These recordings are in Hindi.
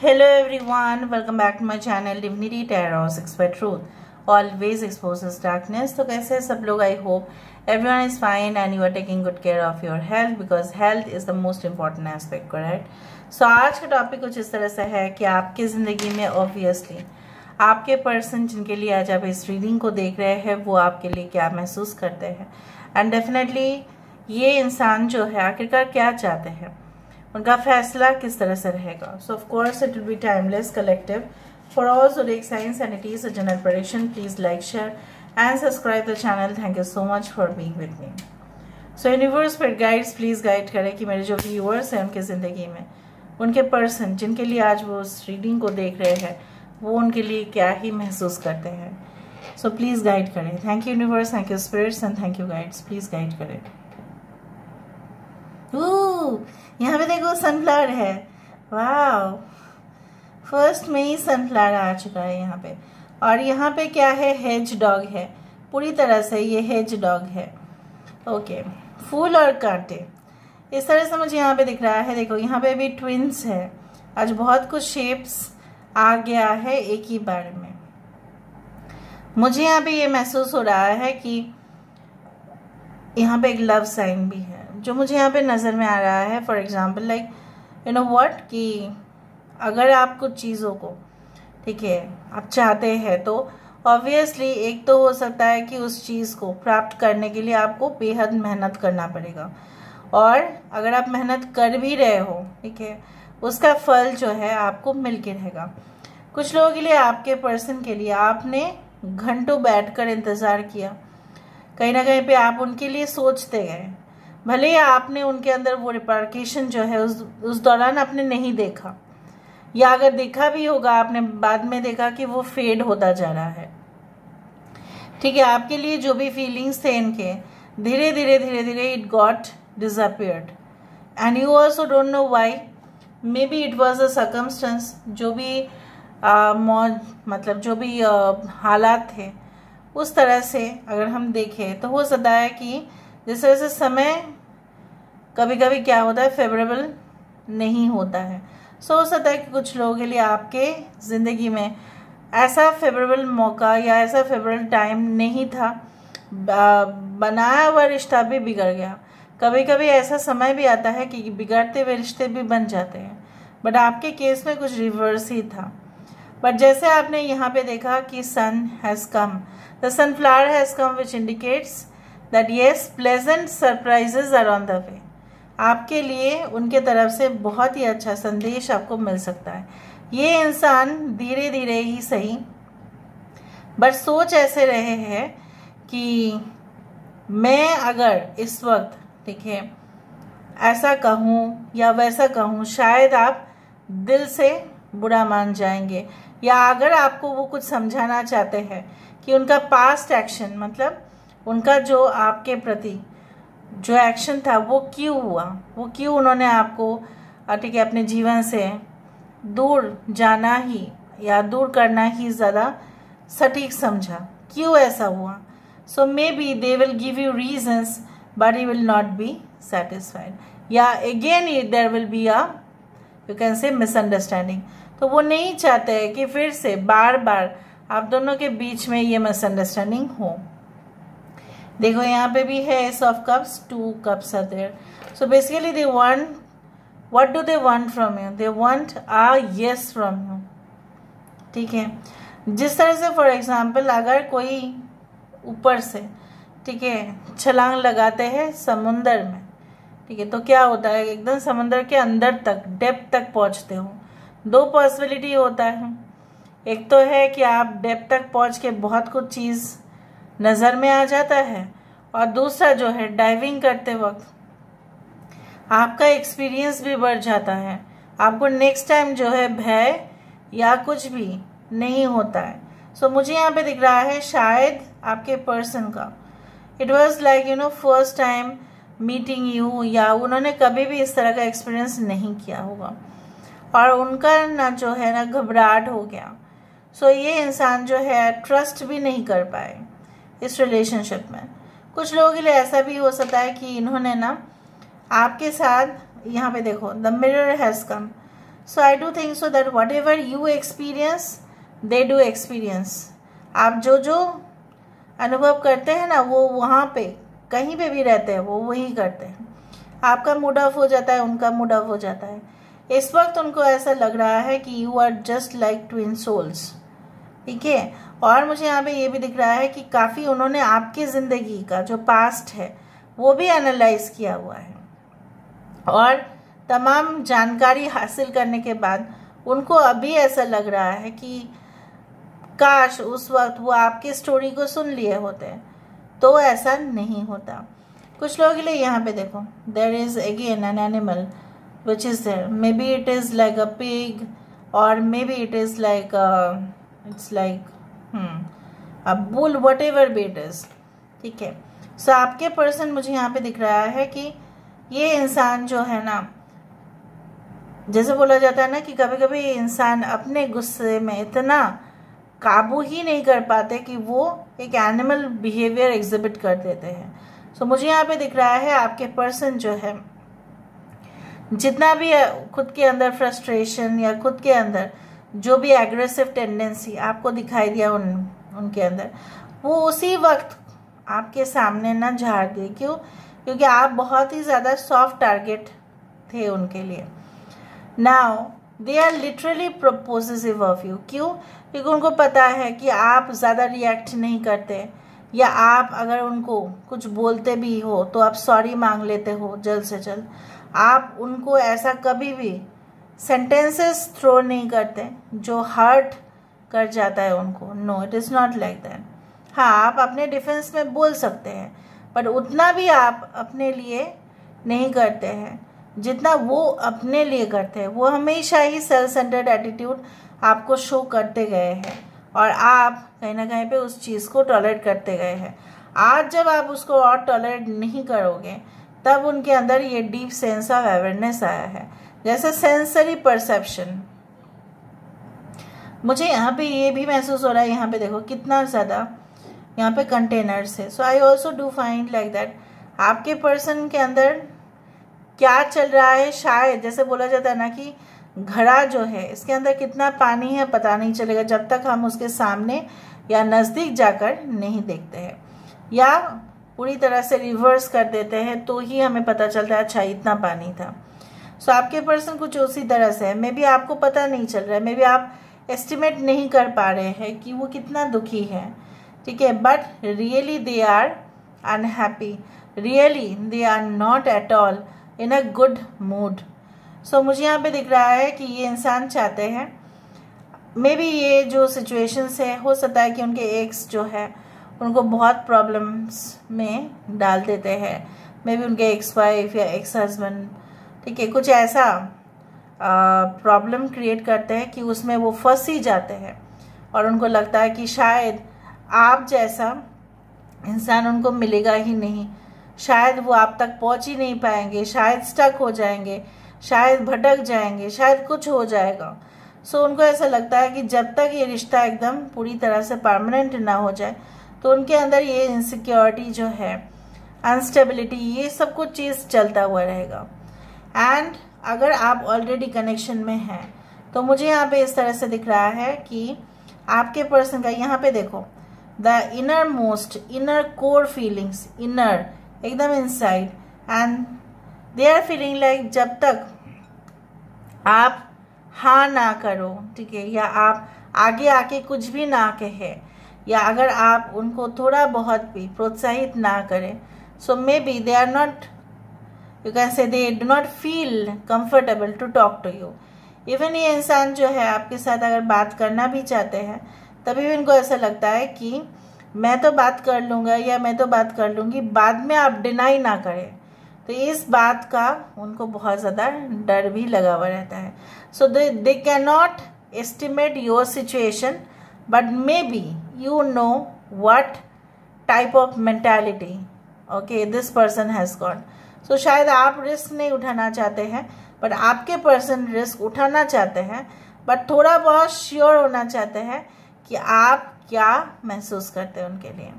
Hello everyone, welcome back to my channel Divinity Tarot 6 by Truth. Always exposes darkness. तो कैसे सब लोग? I hope everyone is fine and you are taking good care of your health because health is the most important aspect, correct? So आज का टॉपिक कुछ इस तरह से है कि आपकी ज़िंदगी में obviously आपके पर्सन जिनके लिए आज आप इस रीडिंग को देख रहे हैं वो आपके लिए क्या महसूस करते हैं एंड डेफिनेटली ये इंसान जो है आखिरकार क्या चाहते हैं, उनका फैसला किस तरह से रहेगा. सो of course it will be timeless collective for all zodiac signs and it is a general prediction. Please like, share and subscribe the channel. Thank you so much for being with me. So universe पर गाइड्स प्लीज गाइड करें कि मेरे जो व्यूअर्स हैं उनके ज़िंदगी में उनके पर्सन जिनके लिए आज वो उस रीडिंग को देख रहे हैं वो उनके लिए क्या ही महसूस करते हैं. सो प्लीज़ गाइड करें. Thank you universe, thank you spirits and thank you guides. Please guide करें. यहाँ पे देखो सनफ्लावर है. वाह, फर्स्ट में ही सनफ्लावर आ चुका है यहाँ पे. और यहाँ पे क्या है? हेज डॉग है. पूरी तरह से ये हेज डॉग है. ओके, फूल और कांटे इस तरह से मुझे यहाँ पे दिख रहा है. देखो यहाँ पे भी ट्विंस है. आज बहुत कुछ शेप्स आ गया है एक ही बार में. मुझे यहाँ पे ये महसूस हो रहा है कि यहाँ पे एक लव साइन भी है जो मुझे यहाँ पे नज़र में आ रहा है. For example like you know what, कि अगर आप कुछ चीज़ों को ठीक है आप चाहते हैं तो ऑब्वियसली एक तो हो सकता है कि उस चीज़ को प्राप्त करने के लिए आपको बेहद मेहनत करना पड़ेगा. और अगर आप मेहनत कर भी रहे हो ठीक है उसका फल जो है आपको मिल के रहेगा. कुछ लोगों के लिए आपके पर्सन के लिए आपने घंटों बैठकर इंतज़ार किया. कहीं ना कहीं पे आप उनके लिए सोचते गए. भले ही आपने उनके अंदर वो रिपार्केशन जो है उस दौरान आपने नहीं देखा, या अगर देखा भी होगा आपने बाद में देखा कि वो फेड होता जा रहा है. ठीक है, आपके लिए जो भी फीलिंग्स थे इनके धीरे धीरे it got disappeared and you also don't know why. May be it was a circumstance. जो भी मतलब जो भी हालात थे उस तरह से अगर हम देखें तो हो सकता है कि जिस तरह से समय कभी कभी क्या होता है फेवरेबल नहीं होता है. सो हो सकता है कि कुछ लोगों के लिए आपके ज़िंदगी में ऐसा फेवरेबल मौका या ऐसा फेवरेबल टाइम नहीं था. बनाया हुआ रिश्ता भी बिगड़ गया. कभी कभी ऐसा समय भी आता है कि बिगड़ते हुए रिश्ते भी बन जाते हैं. बट आपके केस में कुछ रिवर्स ही था. बट जैसे आपने यहाँ पे देखा कि sun has come, the sunflower has come which indicates that yes pleasant surprises are on the way. आपके लिए उनके तरफ से बहुत ही अच्छा संदेश आपको मिल सकता है. ये इंसान धीरे धीरे ही सही बट सोच ऐसे रहे हैं कि मैं अगर इस वक्त ठीक है ऐसा कहूँ या वैसा कहूँ शायद आप दिल से बुरा मान जाएंगे, या अगर आपको वो कुछ समझाना चाहते हैं कि उनका पास्ट एक्शन मतलब उनका जो आपके प्रति जो एक्शन था वो क्यों हुआ, वो क्यों उन्होंने आपको ठीक है अपने जीवन से दूर जाना ही या दूर करना ही ज़्यादा सटीक समझा, क्यों ऐसा हुआ. So maybe they will give you reasons but you will not be satisfied, या again there will be a you can say misunderstanding. तो वो नहीं चाहते हैं कि फिर से बार बार आप दोनों के बीच में ये मिसअंडरस्टैंडिंग हो. देखो यहाँ पे भी है ace of cups, 2 cups are there. So basically they want, what do they want from you? They want a yes from you. ठीक है, जिस तरह से फॉर एग्जांपल अगर कोई ऊपर से ठीक है छलांग लगाते हैं समुंदर में ठीक है तो क्या होता है एकदम समुंदर के अंदर तक डेप्थ तक पहुंचते हो. 2 पॉसिबिलिटी होता है. एक तो है कि आप डेप्थ तक पहुंच के बहुत कुछ चीज़ नज़र में आ जाता है, और दूसरा जो है डाइविंग करते वक्त आपका एक्सपीरियंस भी बढ़ जाता है. आपको नेक्स्ट टाइम जो है भय या कुछ भी नहीं होता है. सो मुझे यहाँ पे दिख रहा है शायद आपके पर्सन का it was like you know first time meeting you, या उन्होंने कभी भी इस तरह का एक्सपीरियंस नहीं किया होगा और उनका ना जो है ना घबराहट हो गया. सो ये इंसान जो है ट्रस्ट भी नहीं कर पाए इस रिलेशनशिप में. कुछ लोगों के लिए ऐसा भी हो सकता है कि इन्होंने ना आपके साथ यहाँ पे देखो the mirror has come. So I do think so that what ever you experience they do experience. आप जो जो अनुभव करते हैं ना, वो वहाँ पे कहीं पे भी रहते हैं वो वही करते हैं। आपका मूड ऑफ हो जाता है, उनका मूड ऑफ हो जाता है। इस वक्त उनको ऐसा लग रहा है कि you are just like twin souls, ठीक है। और मुझे यहाँ पे ये भी दिख रहा है कि काफ़ी उन्होंने आपकी ज़िंदगी का जो पास्ट है वो भी एनालाइज किया हुआ है, और तमाम जानकारी हासिल करने के बाद उनको अभी ऐसा लग रहा है कि काश उस वक्त वो आपकी स्टोरी को सुन लिए होते, तो ऐसा नहीं होता। कुछ लोगों के लिए यहाँ पे देखो, there is again an animal which is there, maybe it is like a pig और maybe it is like it's like a bull, whatever be it is, ठीक है। सो आपके पर्सन मुझे यहाँ पे दिख रहा है कि ये इंसान जो है ना, जैसे बोला जाता है ना कि कभी कभी इंसान अपने गुस्से में इतना काबू ही नहीं कर पाते कि वो एक एनिमल बिहेवियर एग्जिबिट कर देते हैं। सो मुझे यहाँ पे दिख रहा है आपके पर्सन जो है, जितना भी खुद के अंदर फ्रस्ट्रेशन या खुद के अंदर जो भी एग्रेसिव टेंडेंसी आपको दिखाई दिया उनके अंदर, वो उसी वक्त आपके सामने ना झाड़ दे। क्यों? क्योंकि आप बहुत ही ज़्यादा सॉफ्ट टारगेट थे उनके लिए। Now they are literally propositive of you. क्यों? क्योंकि उनको पता है कि आप ज़्यादा रिएक्ट नहीं करते, या आप अगर उनको कुछ बोलते भी हो तो आप सॉरी मांग लेते हो जल्द से जल्द। आप उनको ऐसा कभी भी सेंटेंसेस थ्रो नहीं करते जो हर्ट कर जाता है उनको। No, it is not like that. हाँ, आप अपने डिफेंस में बोल सकते हैं, पर उतना भी आप अपने लिए नहीं करते हैं जितना वो अपने लिए करते हैं। वो हमेशा ही सेल्फ सेंटर्ड एटीट्यूड आपको शो करते गए हैं, और आप कहीं ना कहीं पे उस चीज़ को टॉलरेट करते गए हैं। आज जब आप उसको और टॉलरेट नहीं करोगे, तब उनके अंदर ये डीप सेंस ऑफ अवेयरनेस आया है, जैसे सेंसरी परसेप्शन। मुझे यहाँ पे ये भी महसूस हो रहा है, यहाँ पे देखो कितना ज़्यादा यहाँ पे कंटेनर्स है। So I also do find like that आपके पर्सन के अंदर क्या चल रहा है, शायद जैसे बोला जाता है ना कि घड़ा जो है इसके अंदर कितना पानी है पता नहीं चलेगा जब तक हम उसके सामने या नज़दीक जाकर नहीं देखते हैं, या पूरी तरह से रिवर्स कर देते हैं तो ही हमें पता चलता है अच्छा इतना पानी था। सो आपके पर्सन कुछ उसी तरह से है। मे बी आपको पता नहीं चल रहा है, मे बी आप एस्टिमेट नहीं कर पा रहे हैं कि वो कितना दुखी है, ठीक है। But really they are unhappy, really they are not at all in a good mood. So मुझे यहाँ पे दिख रहा है कि ये इंसान चाहते हैं, मे बी ये जो सिचुएशंस है हो सकता है कि उनके एक्स जो है उनको बहुत प्रॉब्लम्स में डाल देते हैं। मे बी उनके एक्स वाइफ या एक्स हस्बैंड, ठीक है, कुछ ऐसा प्रॉब्लम क्रिएट करते हैं कि उसमें वो फंस ही जाते हैं, और उनको लगता है कि शायद आप जैसा इंसान उनको मिलेगा ही नहीं, शायद वो आप तक पहुंच ही नहीं पाएंगे, शायद स्टक हो जाएंगे, शायद भटक जाएंगे, शायद कुछ हो जाएगा। सो उनको ऐसा लगता है कि जब तक ये रिश्ता एकदम पूरी तरह से परमानेंट ना हो जाए, तो उनके अंदर ये इनसिक्योरिटी जो है, अनस्टेबिलिटी, ये सब कुछ चीज़ चलता हुआ रहेगा। एंड अगर आप ऑलरेडी कनेक्शन में हैं तो मुझे यहाँ पे इस तरह से दिख रहा है कि आपके पर्सन का यहाँ पे देखो the inner most, inner core feelings, inner एकदम inside, and they are feeling like जब तक आप हाँ ना करो, ठीक है, या आप आगे आके कुछ भी ना कहे, या अगर आप उनको थोड़ा बहुत भी प्रोत्साहित ना करें, so maybe they are not, you can say they do not feel comfortable to talk to you. Even ये इंसान जो है आपके साथ अगर बात करना भी चाहते हैं, तभी भी उनको ऐसा लगता है कि मैं तो बात कर लूँगा या मैं तो बात कर लूँगी, बाद में आप डिनाई ना करें। तो इस बात का उनको बहुत ज़्यादा डर भी लगा हुआ रहता है। So they can not estimate your situation, but maybe you know what type of mentality okay this person has got. So शायद आप रिस्क नहीं उठाना चाहते हैं, बट आपके पर्सन रिस्क उठाना चाहते हैं, बट थोड़ा बहुत श्योर होना चाहते हैं कि आप क्या महसूस करते हैं उनके लिए।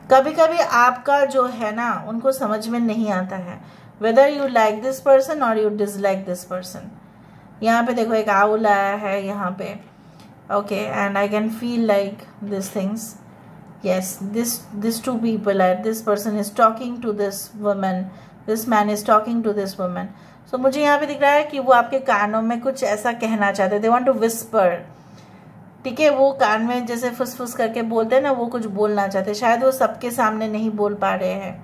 कभी कभी आपका जो है ना उनको समझ में नहीं आता है, whether you like this person or you dislike this person. यहाँ पे देखो एक आउल आया है यहाँ पे, okay, and I can feel like this things, yes, this two people are, this person is talking to this woman, this man is talking to this woman. So मुझे यहाँ पे दिख रहा है कि वो आपके कानों में कुछ ऐसा कहना चाहते हैं, दे वांट टू विस्पर, ठीक है, वो कान में जैसे फुसफुस करके बोलते हैं ना, वो कुछ बोलना चाहते हैं, शायद वो सबके सामने नहीं बोल पा रहे हैं,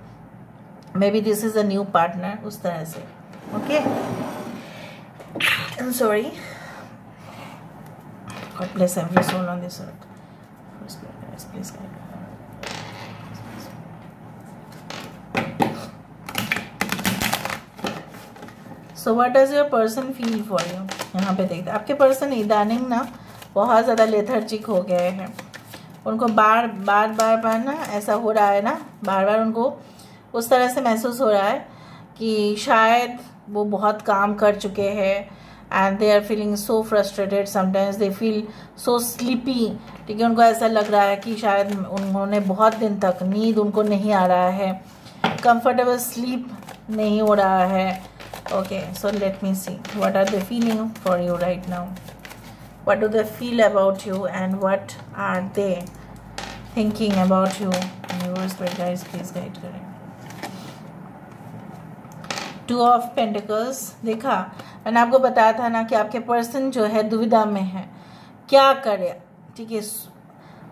maybe this is a new partner, उस तरह से, okay, I am sorry, God bless every soul on this earth, please guide. So what does your person feel for you, यहाँ पे देखते हैं आपके पर्सन इदानिंग ना बहुत ज़्यादा लेथर्जिक हो गए हैं, उनको बार बार ना ऐसा हो रहा है ना, बार बार उनको उस तरह से महसूस हो रहा है कि शायद वो बहुत काम कर चुके हैं and they are feeling so frustrated, sometimes they feel so sleepy, ठीक है, उनको ऐसा लग रहा है कि शायद उन्होंने बहुत दिन तक नींद उनको नहीं आ रहा है, कंफर्टेबल स्लीप नहीं हो रहा है, okay. So let me see what are they feeling for you right now, what do they feel about you and what are they thinking about you, universe पर guys please guide करें। टू ऑफ पेंटिकल्स देखा, मैंने आपको बताया था ना कि आपके पर्सन जो है दुविधा में है, क्या करे, ठीक है,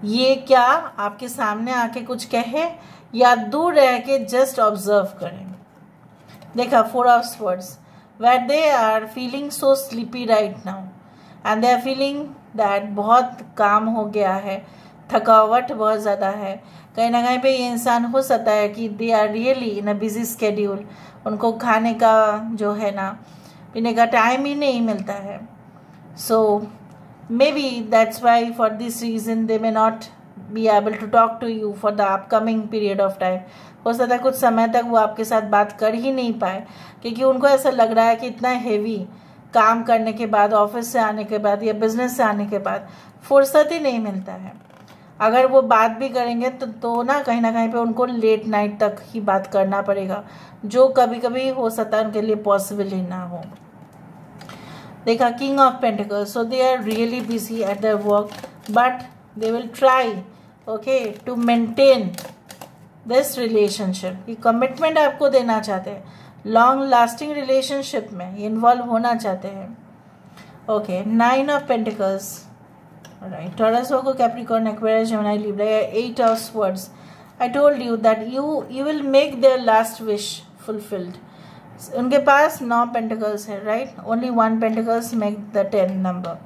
ये क्या आपके सामने आके कुछ कहे या दूर रह के जस्ट ऑब्जर्व करें। देखा four of swords, where they are feeling so sleepy right now and they are feeling that बहुत काम हो गया है, थकावट बहुत ज़्यादा है, कहीं ना कहीं पे ये इंसान हो सकता है कि they are really in a busy schedule, उनको खाने का जो है ना पीने का टाइम ही नहीं मिलता है, so maybe that's why for this reason they may not be able to talk to you for the upcoming period of time. हो सकता है कुछ समय तक वो आपके साथ बात कर ही नहीं पाए, क्योंकि उनको ऐसा लग रहा है कि इतना हेवी काम करने के बाद, ऑफिस से आने के बाद या बिजनेस से आने के बाद फुर्सत ही नहीं मिलता है। अगर वो बात भी करेंगे तो ना कहीं पे उनको लेट नाइट तक ही बात करना पड़ेगा, जो कभी कभी हो सकता है उनके लिए पॉसिबल ही ना हो। देखा king of pentacles, so they are really busy at their work but they will try okay to maintain this relationship. ये कमिटमेंट आपको देना चाहते हैं, लॉन्ग लास्टिंग रिलेशनशिप में इन्वॉल्व होना चाहते हैं, okay. Nine of pentacles, right, Taurus, Virgo, Capricorn, Aquarius, Gemini, Libra, eight of swords. I told you that you will make their last wish fulfilled. उनके पास 9 पेंटिकल्स है, right, only 1 pentacles make the 10 number.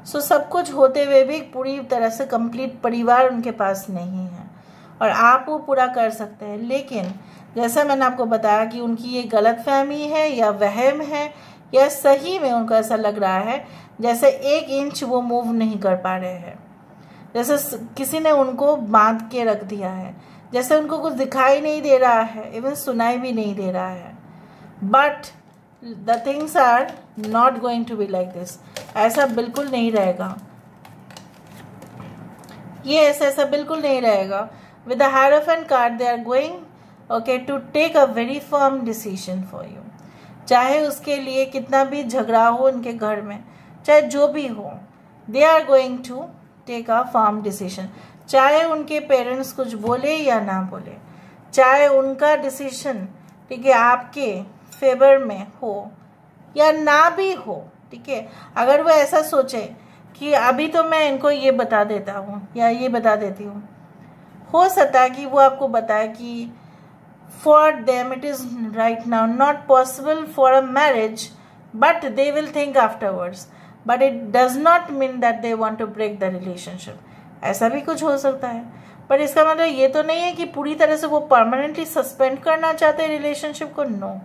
सो सब कुछ होते हुए भी पूरी तरह से कंप्लीट परिवार उनके पास नहीं है और आप वो पूरा कर सकते हैं, लेकिन जैसा मैंने आपको बताया कि उनकी ये गलतफहमी है या वहम है या सही में उनको ऐसा लग रहा है जैसे 1 इंच वो मूव नहीं कर पा रहे हैं, जैसे किसी ने उनको बांध के रख दिया है, जैसे उनको कुछ दिखाई नहीं दे रहा है, इवन सुनाई भी नहीं दे रहा है। But the things are not going to be like this, ऐसा बिल्कुल नहीं रहेगा, ये ऐसा बिल्कुल नहीं रहेगा। With the hierophant card they are going okay to take a very firm decision for you, चाहे उसके लिए कितना भी झगड़ा हो उनके घर में, चाहे जो भी हो, they are going to take a firm decision, चाहे उनके पेरेंट्स कुछ बोले या ना बोले, चाहे उनका डिसीजन ठीक है आपके फेवर में हो या ना भी हो, ठीक है। अगर वो ऐसा सोचे कि अभी तो मैं इनको ये बता देता हूँ या ये बता देती हूँ, हो सकता है कि वो आपको बताए कि for them it is right now not possible for a marriage but they will think afterwards, but it does not mean that they want to break the relationship. ऐसा भी कुछ हो सकता है, पर इसका मतलब ये तो नहीं है कि पूरी तरह से वो परमानेंटली सस्पेंड करना चाहते हैं रिलेशनशिप को। No,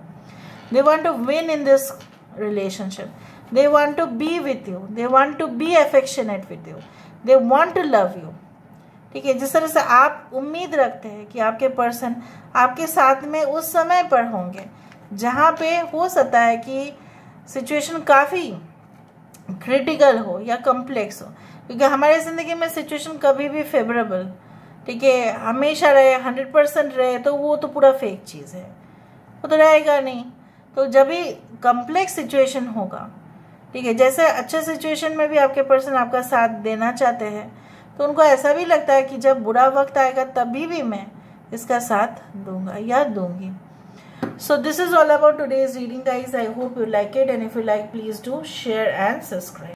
they want to win in this relationship, they want to be with you, they want to be affectionate with you, they want to love you, ठीक है। जिस तरह से आप उम्मीद रखते हैं कि आपके पर्सन आपके साथ में उस समय पर होंगे जहाँ पे हो सकता है कि सिचुएशन काफ़ी क्रिटिकल हो या कम्प्लेक्स हो, क्योंकि हमारे ज़िंदगी में सिचुएशन कभी भी फेवरेबल ठीक है हमेशा रहे, 100% रहे तो वो तो पूरा फेक चीज़ है, वो तो रहेगा नहीं। तो जब भी कम्प्लेक्स सिचुएशन होगा ठीक है। जैसे अच्छे सिचुएशन में भी आपके पर्सन आपका साथ देना चाहते हैं, तो उनको ऐसा भी लगता है कि जब बुरा वक्त आएगा तभी भी मैं इसका साथ दूंगा या दूंगी। So this is all about today's reading, guys. I hope you like it, and if you like, please do share and subscribe.